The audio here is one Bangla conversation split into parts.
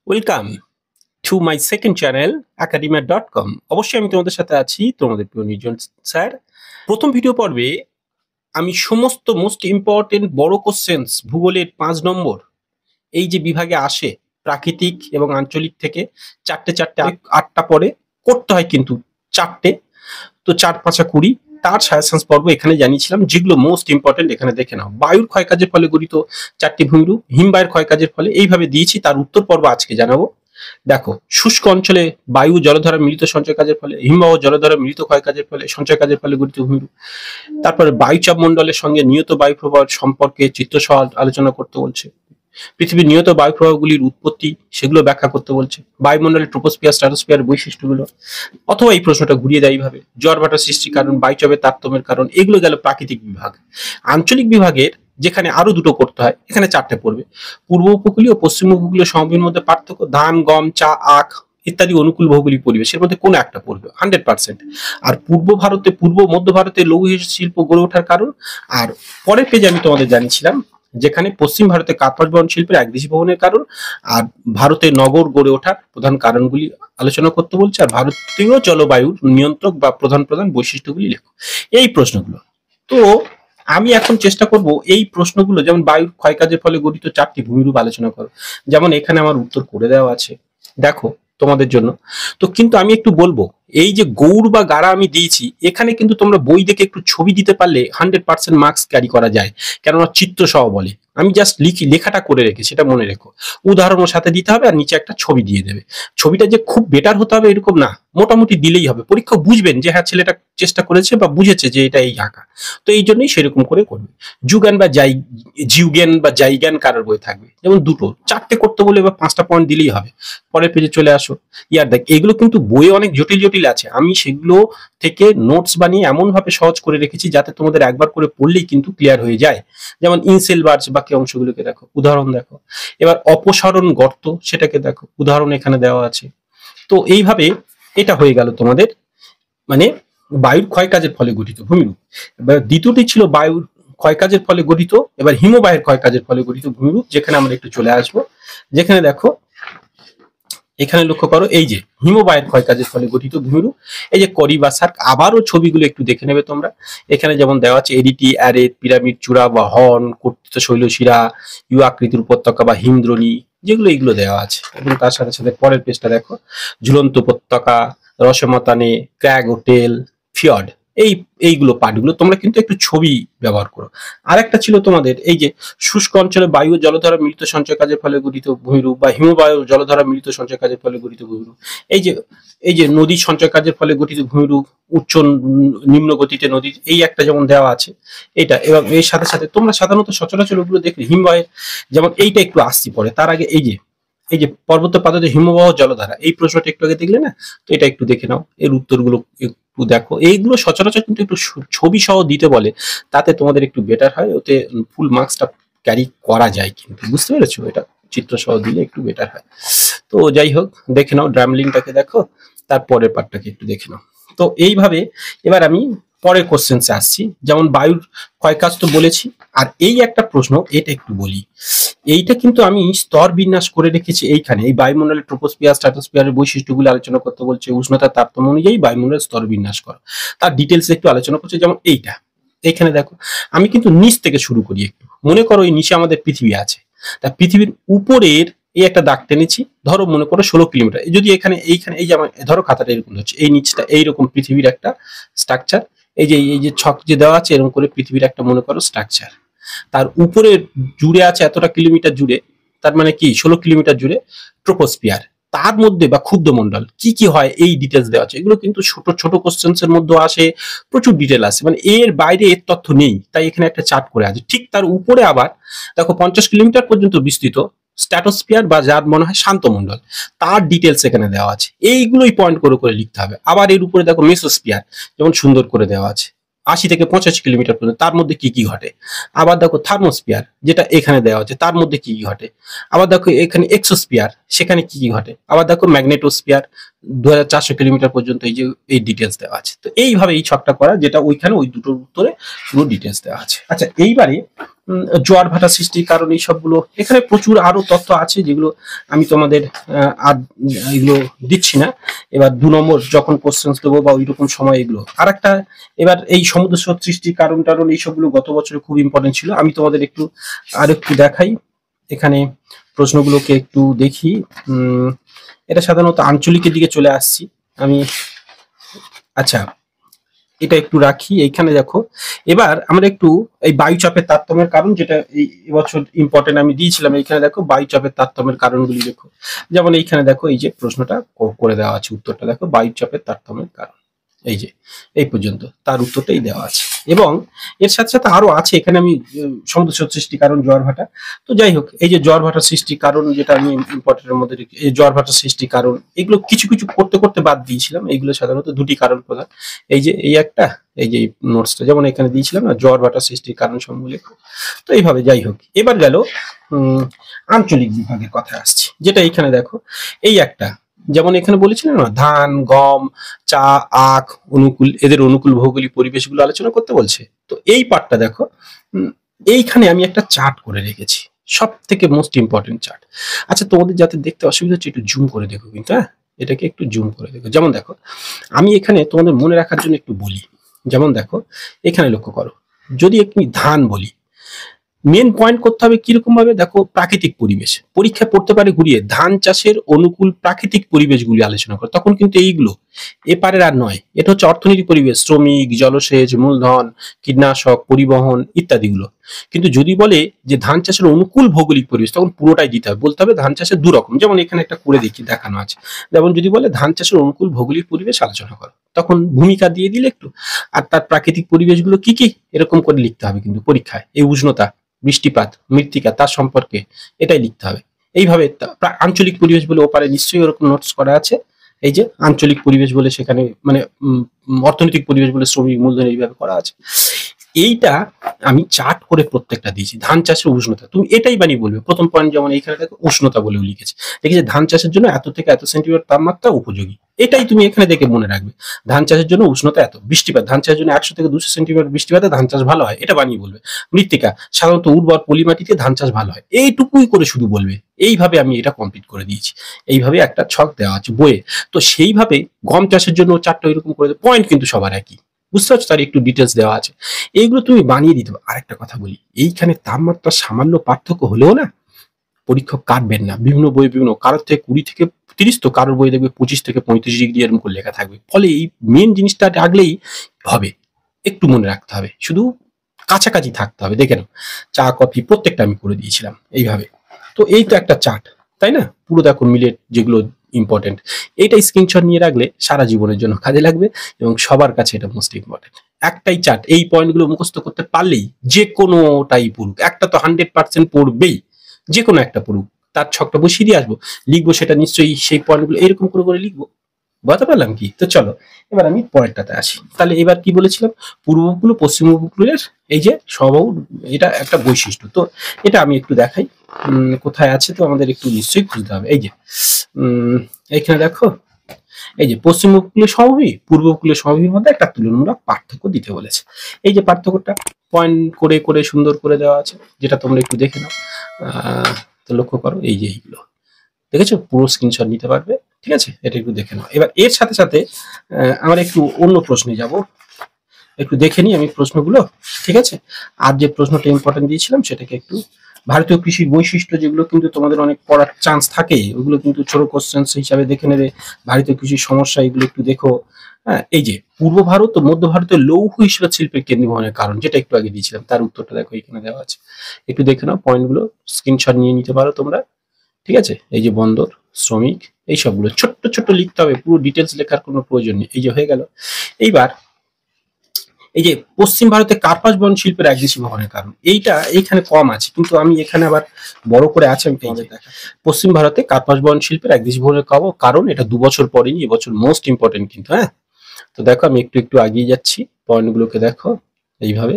Welcome to my second channel academia.com। অবশ্যই আমি তোমাদের সাথে আছি, তোমাদের প্রিয় নির্জন স্যার। প্রথম ভিডিও পর্বে আমি সমস্ত মোস্ট ইম্পর্টেন্ট বড় কোশ্চেন্স ভূগোলের 5 নম্বর এই যে বিভাগে আসে প্রাকৃতিক এবং আঞ্চলিক থেকে চারটে 8টা পরে করতে হয়, কিন্তু 4টে, তো 4 5 20 তার সাজেশনস পর্ব এখানে জানিয়েছিলাম, যেগুলো মোস্ট ইম্পর্টেন্ট এখানে দেখে নাও। বায়ুর ক্ষয়কাজের ফলে গঠিত 4টি ভূমিরূপ, হিমবাহের ক্ষয়কাজের ফলে, এইভাবে দিয়েছি। তার উত্তর পর্ব আজকে জানাবো। দেখো, শুষ্ক অঞ্চলে বায়ু জলধারা মিলিত সঞ্চয় কাজের ফলে, হিমবাহ জলধারা মিলিত ক্ষয় কাজের ফলে, সঞ্চয় কাজের ফলে গঠিত ভূমিরূপ। তারপরে বায়ুচাপ মণ্ডলের সঙ্গে নিয়ত বায়ু প্রবাহ সম্পর্কে চিত্রসহ আলোচনা করতে বলছে। পৃথিবীর নিয়ত বায়ু প্রবাহগুলির উৎপত্তি, সেগুলো ব্যাখ্যা করতে বলছে। বায়ুমণ্ডলের ট্রোপোস্ফিয়ার স্ট্র্যাটোস্ফিয়ার বৈশিষ্ট্যগুলো, অথবা এই প্রশ্নটা ঘুরিয়ে দেয় এইভাবে, জোয়ার ভাটার সৃষ্টির কারণ, বায়ুচাপের তারতম্যের কারণ। এগুলো গেল প্রাকৃতিক বিভাগ। আঞ্চলিক বিভাগের যেখানে আরো দুটো করতে হয়, এখানে 4টে পড়বে। পূর্ব উপকূলীয় ও পশ্চিম উপকূলীয় সমভূমির মধ্যে পার্থক্য, ধান, গম, চা, আখ ইত্যাদি অনুকূল ভৌগোলিক পরিবেশের মধ্যে কোন একটা পড়বে 100%। আর পূর্ব মধ্য ভারতে লৌহ শিল্প গড়ে ওঠার কারণ। আর পরের পেজে আমি তোমাদের জানিয়েছিলাম যেখানে পশ্চিম ভারতে কার্পাস বহন শিল্পের একদেশী ভবনের কারণ, আর ভারতে নগর গড়ে ওঠার প্রধান কারণগুলি আলোচনা করতে বলছে। আর ভারতীয় জলবায়ুর নিয়ন্ত্রক বা প্রধান বৈশিষ্ট্যগুলি লেখো, এই প্রশ্নগুলো। তো আমি এখন চেষ্টা করব এই প্রশ্নগুলো, যেমন বায়ুর ক্ষয়কাজের ফলে গঠিত 4টি ভূমিরূপ আলোচনা করো। যেমন এখানে আমার উত্তর করে দেওয়া আছে, দেখো তোমাদের জন্য। তো কিন্তু আমি একটু বলবো, এই যে গৌড় বা গাড়া আমি দিয়েছি, এখানে কিন্তু তোমরা বই দেখে একটু ছবি দিতে পারলে 100% মার্কস ক্যারি করা যায়, কেননা চিত্র সহ বলে। আমি জাস্ট লেখাটা করে রেখে, সেটা মনে রেখো। উদাহরণের সাথে দিতে হবে, আর নিচে একটা ছবি দিয়ে দেবে। ছবিটা যে খুব বেটার হতে হবে এরকম না, মোটামুটি দিলেই হবে। পরীক্ষা বুঝবেন যে হ্যাঁ, ছেলেটা চেষ্টা করেছে বা বুঝেছে যে এটা এই আঁকা। তো এই জন্যই সেরকম করে করবে। জীবজ্ঞান বা জাইজ্ঞান কারোর বই থাকবে, যেমন 2টো 4টে করতে বলে বা 5টা পয়েন্ট দিলেই হবে। পরের পেজে চলে আসো। দেখ, এগুলো কিন্তু বইয়ে অনেক জটিল জটিল আছে, আমি সেগুলো থেকে নোটস বানিয়ে এমন ভাবে সহজ করে রেখেছি যাতে তোমাদের একবার করে পড়লেই কিন্তু ক্লিয়ার হয়ে যায়। যেমন ইনসেলবার্স বাকি অংশগুলোকে দেখো, উদাহরণ দেখো। এবার অপসারণ গর্ত, সেটাকে দেখো, উদাহরণ এখানে দেওয়া আছে। তো এইভাবে এটা হয়ে গেল তোমাদের, মানে বায়ুর ক্ষয়কাজের ফলে গঠিত ভূমিরূপ। এবার দ্বিতীয়টি ছিল বায়ুর ক্ষয়কাজের ফলে গঠিত, এবার হিমবাহের ক্ষয়কাজের ফলে গঠিত ভূমিরূপ, যেখানে আমরা একটু চলে আসবো। যেখানে দেখো, এখানে লক্ষ্য করো, এই যে হিমবাহের ক্ষয়কাজের ফলে গঠিত ভূমিরূপ, এই যে করি বা সার্ক। আবারও ছবিগুলো একটু দেখে নেবে তোমরা। এখানে যেমন দেওয়া আছে এডিটি, অ্যারে, পিরামিড চূড়া বা হর্ন, কর্তিত শৈলশিরা, ইউ আকৃতির উপত্যকা বা হিমদ্রোণী, যেগুলো এইগুলো দেওয়া আছে। এবং তার সাথে সাথে পরের পেজটা দেখো, ঝুলন্ত উপত্যকা, রসমতানে, ক্র্যাগ হোটেল, ফিয়র্ড, এইগুলো পার্টগুলো তোমরা কিন্তু একটু ছবি ব্যবহার করো। আর একটা ছিল তোমাদের, এই যে শুষ্ক অঞ্চলে বায়ু ও জলধারা মিলিত সঞ্চয় কাজের ফলে গঠিত ভূমিরূপ, বা হিমবায়ু জলধারা মিলিত সঞ্চয় কাজের ফলে গঠিত ভূমিরূপ। এই যে নদী সঞ্চয় কাজের ফলে গঠিত ভূমিরূপ, উচ্চ নিম্ন গতিতে নদী, এই একটা যেমন দেওয়া আছে এইটা। এবং এর সাথে সাথে তোমরা সাধারণত সচরাচর ওগুলো দেখলে হিমবাহের, যেমন এইটা একটু আসছি পরে। তার আগে এই যে পর্বত পাদদেশে হিমবাহ জলধারা, এই প্রশ্নটা একটু আগে দেখলে না, তো এটা একটু দেখে নাও, এর উত্তরগুলো একটু দেখো। এইগুলো সচরাচর কিন্তু একটু ছবি সহ দিতে বলে, তাতে তোমাদের একটু বেটার হয়, ওতে ফুল মার্কসটা ক্যারি করা যায়। কিন্তু বুঝতে পেরেছো, এটা চিত্র সহ দিলে একটু বেটার হয়। তো যাই হোক, দেখে নাও, ড্রামলিংটাকে দেখো, তারপরের পার্টটাকে একটু দেখে নাও। তো এইভাবে এবার আমি পরের কোশ্চেন্সে আসছি। যেমন বায়ুর ক্ষয়কাজ তো বলেছি, আর এই একটা প্রশ্ন, এটা একটু বলি। এইটা কিন্তু আমি স্তর বিন্যাস করে রেখেছি এইখানে। এই বায়ুমণ্ডলের ট্রোপোস্ফিয়ার স্ট্র্যাটোস্ফিয়ারের বৈশিষ্ট্যগুলো আলোচনা করতে বলছে, উষ্ণতার তারতম্য অনুযায়ী বায়ুমণ্ডলের স্তর বিন্যাস করো। তার ডিটেলস একটু আলোচনা করছে। যেমন এইখানে দেখো, আমি কিন্তু নিচ থেকে শুরু করি। একটু মনে করো, এই নিচে আমাদের পৃথিবী আছে, তা পৃথিবীর উপরের এই একটা দাগ টেনেছি, ধরো মনে করো 16 কিলোমিটার। যদি এইখানে এই যে আমার ধরো খাতাটা এরকম হচ্ছে, এই নিচটা এইরকম পৃথিবীর একটা স্ট্রাকচার। এই যে ছক যে দেওয়া আছে, এরকম করে পৃথিবীর একটা মনে করো স্ট্রাকচার। তার উপরে জুড়ে আছে এতটা কিলোমিটার জুড়ে, তার মানে কি 16 কিলোমিটার জুড়ে ট্রোপোস্ফিয়ার। তার মধ্যে বা ক্ষুদ্র মন্ডল কি কি হয়, এই ডিটেলস দেওয়া আছে। এগুলো কিন্তু ছোট ছোট কোশ্চেন্স এর মধ্যে আসে, প্রচুর ডিটেল আছে, মানে এর বাইরে এর তথ্য নেই, তাই এখানে একটা চার্ট করে আছে। ঠিক তার উপরে আবার দেখো 50 কিলোমিটার পর্যন্ত বিস্তৃত স্ট্র্যাটোস্ফিয়ার, বা যার মনে হয় শান্ত মন্ডল, তার ডিটেলস এখানে দেওয়া আছে। এইগুলোই পয়েন্ট করে করে লিখতে হবে। আবার এর উপরে দেখো মেসোস্ফিয়ার, যেমন সুন্দর করে দেওয়া আছে, 80 থেকে 85 কিলোমিটার পর্যন্ত, তার মধ্যে কি কি ঘটে। আবার দেখো থার্মোস্ফিয়ার, যেটা এখানে দেওয়া আছে, তার মধ্যে কি কি ঘটে। আবার দেখো এখানে এক্সোস্ফিয়ার, সেখানে কি কি ঘটে। আবার দেখো ম্যাগনেটোস্ফিয়ার, 2400 কিলোমিটার পর্যন্ত, এই ডিটেলস দেওয়া আছে। তো এইভাবে এই ছকটা করা, যেটা ওইখানে ওই দুটোর উত্তরে পুরো ডিটেলস দেওয়া আছে। আচ্ছা, এইবারে জোয়ার ভাটা সৃষ্টির কারণ এই সবগুলো, এখানে প্রচুর আরো তথ্য আছে যেগুলো আমি তোমাদের আর এগুলো দিচ্ছি না। এবার 2 নম্বর যখন কোশ্চেন দেবো বা ওইরকম সময় এগুলো আর একটা। এবার এই সমুদ্র স্রোত সৃষ্টির কারণ এই সবগুলো গত বছরে খুব ইম্পর্টেন্ট ছিল। আমি তোমাদের একটু আর একটু দেখাই, এখানে প্রশ্নগুলোকে একটু দেখি। এটা সাধারণত আঞ্চলিকের দিকে চলে আসছি আমি। আচ্ছা, এটা একটু রাখি এইখানে। দেখো এবার আমরা একটু এই বায়ুচাপের তারতম্যের কারণ, যেটা এই বছর ইম্পর্টেন্ট আমি দিয়েছিলাম। এইখানে দেখো বায়ুচাপের তারতম্যের কারণগুলি দেখো। যেমন এইখানে দেখো এই যে প্রশ্নটা করে দেওয়া আছে, উত্তরটা দেখো বায়ুচাপের তারতম্যের কারণ। এই যে এই পর্যন্ত তার উত্তরটাই দেওয়া আছে। এবং এর সাথে সাথে আরো আছে এখানে, আমি সমুদ্র স্রোত সৃষ্টির কারণ জোয়ার ভাটা। তো যাই হোক, এই যে জোয়ার ভাটা সৃষ্টির কারণ যেটা আমি ইম্পর্টেন্টের মধ্যে এই জোয়ার ভাটা সৃষ্টির কারণ, এগুলো কিছু কিছু করতে করতে বাদ দিয়েছিলাম। এইগুলো সাধারণত 2টি কারণ প্রধান। এই যে এই একটা, এই যে নোটসটা যেমন এখানে দিয়েছিলাম না, জোয়ার ভাটা সৃষ্টির কারণ সমূহ লেখো। তো এইভাবে যাই হোক, এবার গেল আঞ্চলিক বিভাগের কথা আসছে, যেটা এখানে দেখো এই একটা, যেমন এখানে বলেছিলেন না ধান, গম, চা, আখ অনুকূল, এদের অনুকূল ভৌগোলিক পরিবেশগুলো আলোচনা করতে বলছে। তো এই পার্টটা দেখো, এইখানে আমি একটা চার্ট করে রেখেছি, সব থেকে মোস্ট ইম্পর্টেন্ট চার্ট। আচ্ছা, তোমাদের যাতে দেখতে অসুবিধা হচ্ছে একটু জুম করে দেখো কিন্তু, হ্যাঁ এটাকে একটু জুম করে দেখো। যেমন দেখো আমি এখানে তোমাদের মনে রাখার জন্য একটু বলি। যেমন দেখো এখানে লক্ষ্য করো, যদি একটি ধান বলি, মেন পয়েন্ট করতে হবে কিরকম ভাবে, দেখো প্রাকৃতিক পরিবেশ। পরীক্ষা পড়তে পারে ঘুরিয়ে ধান চাষের অনুকূল প্রাকৃতিক পরিবেশগুলি আলোচনা করে, তখন কিন্তু এইগুলো এপারের আর নয়। এটা হচ্ছে অর্থনৈতিক পরিবেশ, শ্রমিক, জলসেচ, মূলধন, কীটনাশক, পরিবহন ইত্যাদিগুলো। কিন্তু যদি বলে যে ধান চাষের অনুকূল ভৌগোলিক পরিবেশ, তখন পুরোটাই দিতে হবে। বলতে হবে ধান চাষের 2 রকম, যেমন এখানে একটা করে দেখি দেখানো আছে। যেমন যদি বলে ধান চাষের অনুকূল ভৌগোলিক পরিবেশ আলোচনা করো, তখন ভূমিকা দিয়ে দিলে একটু, আর তার প্রাকৃতিক পরিবেশগুলো কি কি এরকম করে লিখতে হবে কিন্তু পরীক্ষায়। এই উষ্ণতা, বৃষ্টিপাত, মৃত্তিকা, তার সম্পর্কে এটাই লিখতে হবে। এইভাবে আঞ্চলিক পরিবেশ বলে ওপারে নিশ্চয়ই ওরকম নোটস করা আছে। এই যে আঞ্চলিক পরিবেশ বলে সেখানে মানে অর্থনৈতিক পরিবেশ বলে শ্রমিক, মূলধন এইভাবে করা আছে। এইটা আমি চার্ট করে প্রত্যেকটা দিয়েছি। ধান চাষের উষ্ণতা তুমি এটাই বানিয়ে বলবে। প্রথম পয়েন্ট যেমন এইখানে দেখো উষ্ণতা বলেও লিখেছে, দেখেছে ধান চাষের জন্য এত থেকে এত সেন্টিগ্রেড তাপমাত্রা উপযোগী। এটাই তুমি এখানে দেখে মনে রাখবে। ধান চাষের জন্য উষ্ণতা এত, বৃষ্টিপাত ধান চাষের জন্য 100 থেকে 200 সেন্টিমিটার বৃষ্টিপাতে ধান চাষ ভালো হয়, এটা বানিয়ে বলবে। মৃত্তিকা সাধারণত উর্বর পলি মাটিতে ধান চাষ ভালো হয়, এইটুকুই করে শুধু বলবে। এইভাবে আমি এটা কমপ্লিট করে দিয়েছি। এইভাবে একটা ছক দেওয়া আছে বইয়ে। তো সেইভাবে গম চাষের জন্য চারটা এরকম করে, পয়েন্ট কিন্তু সবার একই, বুঝতে পারছো, তার একটু ডিটেলস দেওয়া আছে। এইগুলো তুমি বানিয়ে দিতে পারো। আরেকটা কথা বলি, এইখানে তাপমাত্রা সামান্য পার্থক্য হলেও না পরীক্ষক কাটবেন না। বিভিন্ন বই বিভিন্ন, কারোর থেকে 20 থেকে 30, তো কারোর বই দেখবে 25 থেকে 35 ডিগ্রি এরকম করে লেখা থাকবে। ফলে এই মেন জিনিসটা রাখলেই হবে। একটু মনে রাখতে হবে, শুধু কাছাকাছি থাকতে হবে। দেখে নাও চা কফি প্রত্যেকটা আমি করে দিয়েছিলাম এইভাবে। তো এই তো একটা চার্ট, তাই না? পুরো দেখো মিলেট যেগুলো ইম্পর্টেন্ট, এইটা স্ক্রিনশট নিয়ে রাখলে সারা জীবনের জন্য কাজে লাগবে এবং সবার কাছে এটা মোস্ট ইম্পর্টেন্ট। একটাই চার্ট, এই পয়েন্টগুলো মুখস্থ করতে পারলেই যে কোনোটাই পড়ুক, একটা তো 100% পড়বেই, যে কোনো একটা পড়ুক, তার ছকটা বসিয়ে দিয়ে আসবো, লিখবো সেটা নিশ্চয়ই সেই পয়েন্টগুলো এরকম করে করে লিখবো। বুঝতে পারলাম কি? তো চলো এবার আমি পরেরটাতে আসি। তাহলে এবার কি বলেছিলাম, পূর্ব উপকূল ও পশ্চিম উপকূলের এই যে সমবাহু, এটা একটা বৈশিষ্ট্য। তো এটা আমি একটু দেখাই কোথায় আছে, তো আমাদের একটু নিশ্চয়ই খুঁজতে হবে। এই যে এইখানে দেখো, এই যে পশ্চিম উপকূলের সমভূমি, পূর্ব উপকূলের সমভূমির মধ্যে একটা তুলনামূলক পার্থক্য দিতে বলেছে। এই যে পার্থক্যটা পয়েন্ট করে করে সুন্দর করে দেওয়া আছে, যেটা তোমরা একটু দেখে নাও। তো লক্ষ্য করো এই যে এইগুলো দেখেছো, পুরো স্ক্রিনশট নিতে পারবে। ঠিক আছে, এটা একটু দেখে নাও। এবার এর সাথে সাথে আমরা একটু অন্য প্রশ্নে যাব, একটু দেখে নিই আমি প্রশ্নগুলো। ঠিক আছে, আর যে প্রশ্নটা ইম্পর্টেন্ট দিয়েছিলাম সেটাকে একটু, ভারতীয় কৃষির বৈশিষ্ট্য, যেগুলো কিন্তু তোমাদের অনেক পড়ার চান্স থাকে, ওগুলো কিন্তু ছোট কোশ্চেন হিসাবে দেখে নেবে। ভারতীয় কৃষির সমস্যা এগুলো একটু দেখো। হ্যাঁ, এই যে পূর্ব ভারত ও মধ্য ভারতের লৌহ ইস্পাত শিল্পের কেন্দ্রীভবনের কারণ, যেটা একটু আগে দিয়েছিলাম, তার উত্তরটা দেখো এখানে দেওয়া আছে। একটু দেখে নাও, পয়েন্টগুলো স্ক্রিনশট নিয়ে নিতে পারো তোমরা। ঠিক আছে, এই যে বন্দর, শ্রমিক, এই সবগুলো ছোট্ট ছোট্ট লিখতে হবে, পুরো ডিটেলস লেখার কোনো প্রয়োজন নেই। এই যে হয়ে গেল। এইবার এই যে পশ্চিম ভারতে কার্পাস বন শিল্পের একদেশী ভবনের কারণ, এইটা এইখানে কম আছে, কিন্তু আমি এখানে আবার বড় করে আছে, আমি তোমাদের দেখা। পশ্চিম ভারতে কার্পাস বন শিল্পের একদেশী ভবনের কারণ, এটা 2 বছর পরেনি, এবছর মোস্ট ইম্পর্টেন্ট কিন্তু। হ্যাঁ, তো দেখো আমি একটু একটু আগিয়ে যাচ্ছি, পয়েন্টগুলোকে দেখো এইভাবে।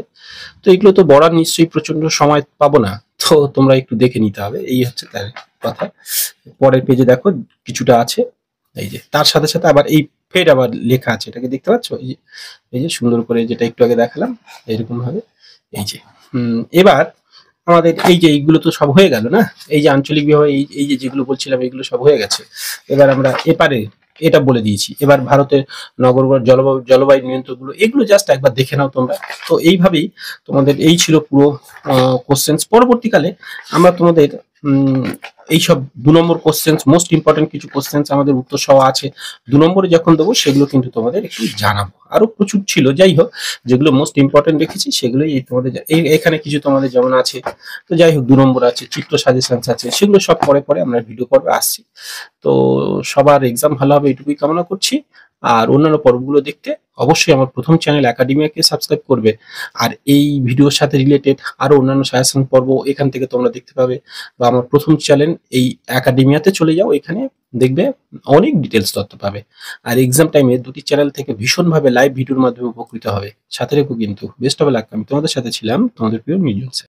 তো এগুলো তো বড়ার নিশ্চয়ই প্রচন্ড সময় পাবো না, তো তোমরা একটু দেখে নিতে হবে, এই হচ্ছে তার কথা। পরের পেজে দেখো কিছুটা আছে, এই যে তার সাথে সাথে আবার এই ফের আবার লেখা আছে, এটাকে দেখতে পাচ্ছ? এই যে সুন্দর করে যেটা একটু আগে দেখালাম এরকম ভাবে। এই যে এবার আমাদের এই যে এইগুলো তো সব হয়ে গেল না, এই যে আঞ্চলিক বিভাগ এই যে যেগুলো বলছিলাম এগুলো সব হয়ে গেছে। এবার আমরা এপারে এটা বলে দিয়েছি। এবার ভারতের নগর জলবায়ু নিয়ন্ত্রকগুলো এগুলো জাস্ট একবার দেখে নাও তোমরা। তো এইভাবেই তোমাদের এই ছিল পুরো কোশ্চেন্স। পরবর্তীকালে আমরা তোমাদের এইসব 2 নম্বর কোশ্চেন্স, মোস্ট ইম্পর্টেন্ট কিছু কোশ্চেন্স আমাদের উত্তর সহ আছে, 2 নম্বরে যখন দেবো সেগুলো কিন্তু তোমাদের একটু জানাবো। আরো প্রচুর ছিল, যাই হোক যেগুলো মোস্ট ইম্পর্টেন্ট রেখেছি সেগুলোই তোমাদের এখানে কিছু তোমাদের যেমন আছে। তো যাই হোক 2 নম্বর আছে, চিত্র সাজেশনস আছে, সেগুলো সব পরে পরে আমরা ভিডিও পর্বে আসছি। তো সবার এক্সাম ভালো হবে এটুকুই কামনা করছি। আর অন্যান্য পর্বগুলো দেখতে অবশ্যই আমার প্রথম চ্যানেল একাডেমিয়াকে সাবস্ক্রাইব করবে। আর এই ভিডিওর সাথে রিলেটেড আরো অন্যান্য সাজেশন পর্ব এখান থেকে তোমরা দেখতে পাবে। বা আমার প্রথম চ্যানেল এই একাডেমিয়াতে চলে যাও, এখানে দেখবে অনেক ডিটেলস তথ্য পাবে। আর এক্সাম টাইমে দুটি চ্যানেল থেকে ভীষণভাবে লাইভ ভিডিওর মাধ্যমে উপকৃত হবে। সাথে রেখো কিন্তু। Best of luck. আমি তোমাদের সাথে ছিলাম, তোমাদের প্রিয় নির্জন স্যার।